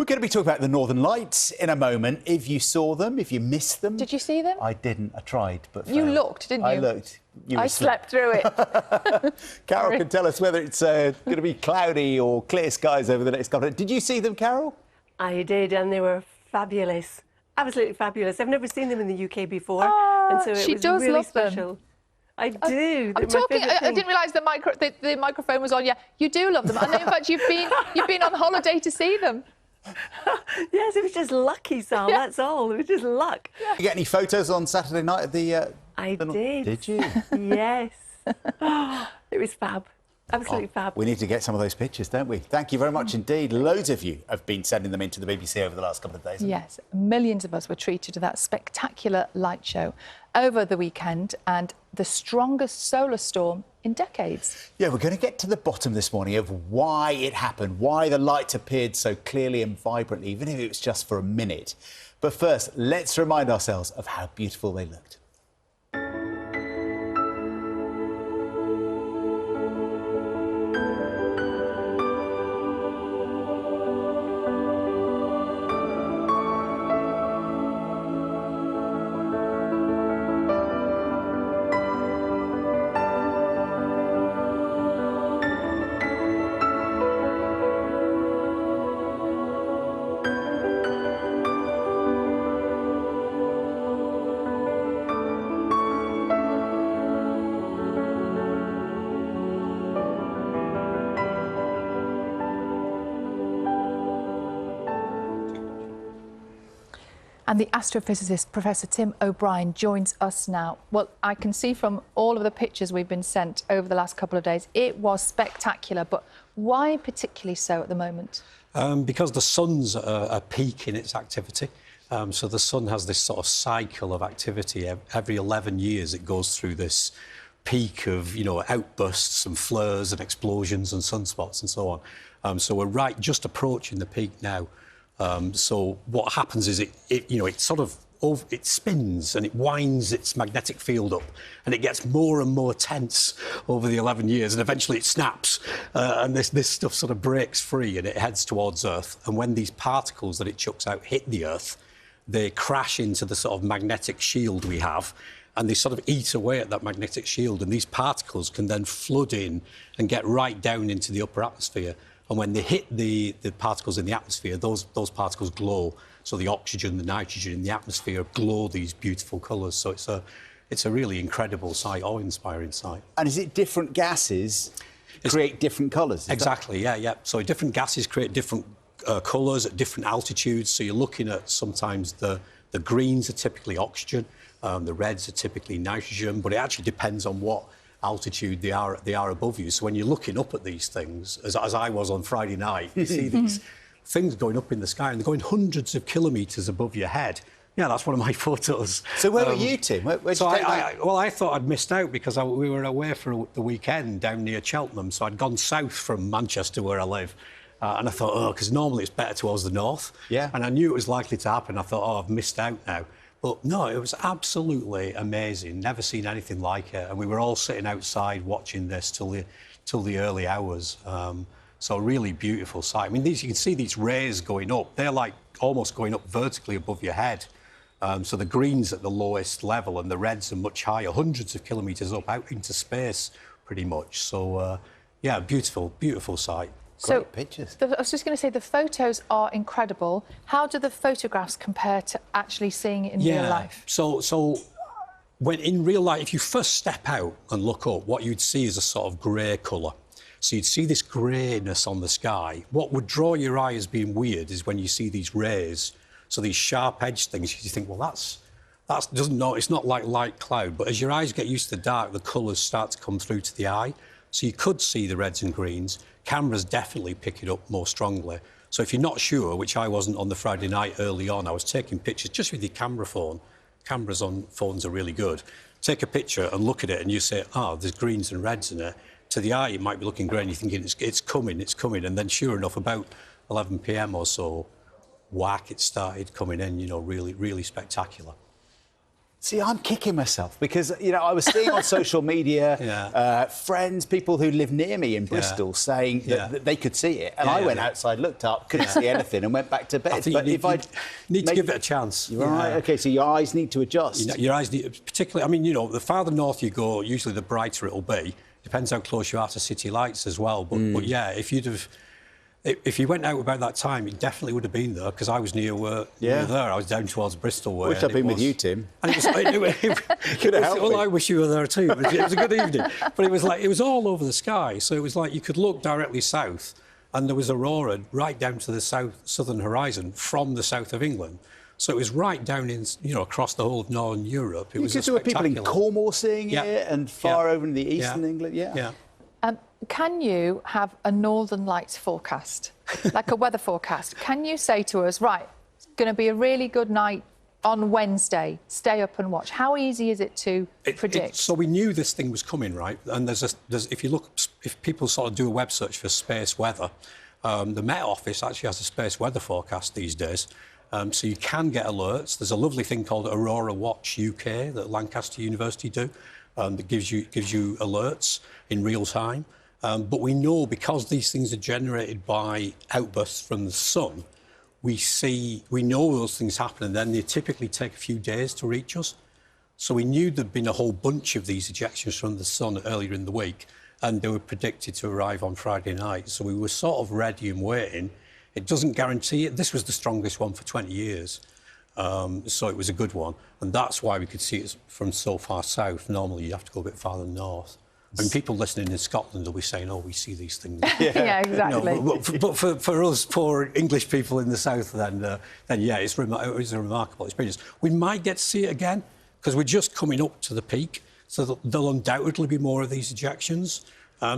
going to be talking about the Northern Lights in a moment. If you saw them, if you missed them. Did you see them? I didn't. I tried, but failed. You looked, didn't you? I looked. I slept through it. Carol can tell us whether it's going to be cloudy or clear skies over the next couple of days. Did you see them, Carol? I did, and they were fabulous. Absolutely fabulous. I've never seen them in the UK before, and so it she was does really love special. them. I do. I'm talking. I didn't realise the microphone was on. Yeah, you do love them. I know. In fact, you've been on holiday to see them. Yes, it was just lucky, Sal. Yeah. That's all. It was just luck. Yeah. You get any photos on Saturday night of the? I did. Did you? Yes. It was fab. Absolutely fab. We need to get some of those pictures, don't we? Thank you very much indeed. Loads of you have been sending them into the BBC over the last couple of days. Yes, millions of us were treated to that spectacular light show over the weekend and the strongest solar storm in decades. Yeah, we're going to get to the bottom this morning of why it happened, why the lights appeared so clearly and vibrantly, even if it was just for a minute. But first, let's remind ourselves of how beautiful they looked. And the astrophysicist, Professor Tim O'Brien, joins us now. Well, I can see from all of the pictures we've been sent over the last couple of days, it was spectacular, but why particularly so at the moment? Because the sun's at a peak in its activity. So the sun has this sort of cycle of activity. Every 11 years it goes through this peak of, outbursts and flares and explosions and sunspots and so on. So we're just approaching the peak now. So what happens is it spins and it winds its magnetic field up and it gets more and more tense over the 11 years and eventually it snaps and this stuff sort of breaks free and it heads towards Earth. And when these particles that it chucks out hit the Earth, they crash into the sort of magnetic shield we have and they sort of eat away at that magnetic shield, and these particles can then flood in and get right down into the upper atmosphere. And when they hit the particles in the atmosphere, those particles glow. So the oxygen, the nitrogen in the atmosphere glow these beautiful colours. So it's a really incredible sight, awe-inspiring sight. And is it different gases create different colours? Exactly, yeah. So different gases create different colours at different altitudes. So you're looking at sometimes the greens are typically oxygen, the reds are typically nitrogen, but it actually depends on what altitude they are above you. So when you're looking up at these things, as I was on Friday night, you see these things going up in the sky and they're going hundreds of kilometres above your head. Yeah, that's one of my photos. So where were you, Tim? Where'd you take that? Well, I thought I'd missed out because we were away for the weekend down near Cheltenham, so I'd gone south from Manchester where I live. And I thought, because normally it's better towards the north. Yeah. And I knew it was likely to happen. I thought, I've missed out now. But no, it was absolutely amazing. Never seen anything like it. And we were all sitting outside watching this till the early hours. So a really beautiful sight. I mean, you can see these rays going up. They're like almost going up vertically above your head. So the green's at the lowest level and the reds are much higher, hundreds of kilometres up out into space, pretty much. So, yeah, beautiful, beautiful sight. Great pictures. I was just going to say, the photos are incredible. How do the photographs compare to actually seeing it in real life? So when in real life, if you first step out and look up, what you'd see is a sort of grey colour. So you'd see this greyness on the sky. What would draw your eye as being weird is when you see these rays, so these sharp-edged things, you think, well, it's not like light cloud, but as your eyes get used to the dark, the colours start to come through to the eye. So you could see the reds and greens. Cameras definitely pick it up more strongly. So if you're not sure, which I wasn't on the Friday night early on, I was taking pictures just with your camera phone. Cameras on phones are really good. Take a picture and look at it and you say, there's greens and reds in it. To the eye, it might be looking grey and you're thinking, it's coming. And then sure enough, about 11 p.m. or so, whack, it started coming in, really, really spectacular. See, I'm kicking myself because, you know, I was seeing on social media friends, people who live near me in Bristol saying that they could see it. And I went outside, looked up, couldn't see anything and went back to bed. But if I need to give it a chance. Right, OK, so your eyes need to adjust. You know, your eyes need, particularly, I mean, you know, the farther north you go, usually the brighter it'll be. Depends how close you are to city lights as well. But yeah, if you went out about that time, it definitely would have been there because I was near there. I was down towards Bristol. I wish I'd been with you, Tim. And I wish you were there too. It was a good evening. But it was like, it was all over the sky. So it was like you could look directly south and there was aurora right down to the southern horizon from the south of England. So it was right down in, you know, across the whole of Northern Europe. It was there were people in Cornwall seeing it and far over in the eastern England. Can you have a Northern Lights forecast, like a weather forecast? Can you say to us, right, it's going to be a really good night on Wednesday, stay up and watch? How easy is it to predict? So we knew this thing was coming, right? And if people sort of do a web search for space weather, the Met Office actually has a space weather forecast these days. So you can get alerts. There's a lovely thing called Aurora Watch UK that Lancaster University do that gives you alerts in real time. But we know because these things are generated by outbursts from the sun, we know those things happen and then they typically take a few days to reach us. So we knew there'd been a whole bunch of these ejections from the sun earlier in the week and they were predicted to arrive on Friday night. So we were sort of ready and waiting. It doesn't guarantee it. This was the strongest one for 20 years. So it was a good one. And that's why we could see it from so far south. Normally, you have to go a bit farther north. I mean, people listening in Scotland will be saying, oh, we see these things. Yeah, exactly. You know, but for us poor English people in the south, then yeah, it was a remarkable experience. We might get to see it again because we're just coming up to the peak. So there'll undoubtedly be more of these ejections.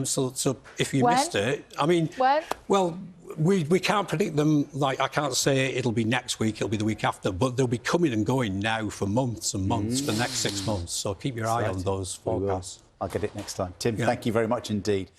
So if you missed it, I mean... When? Well... We can't predict them, like I can't say it'll be next week, it'll be the week after, but they'll be coming and going now for months and months, for the next 6 months. So keep your eye on those forecasts. I'll get it next time. Tim, thank you very much indeed.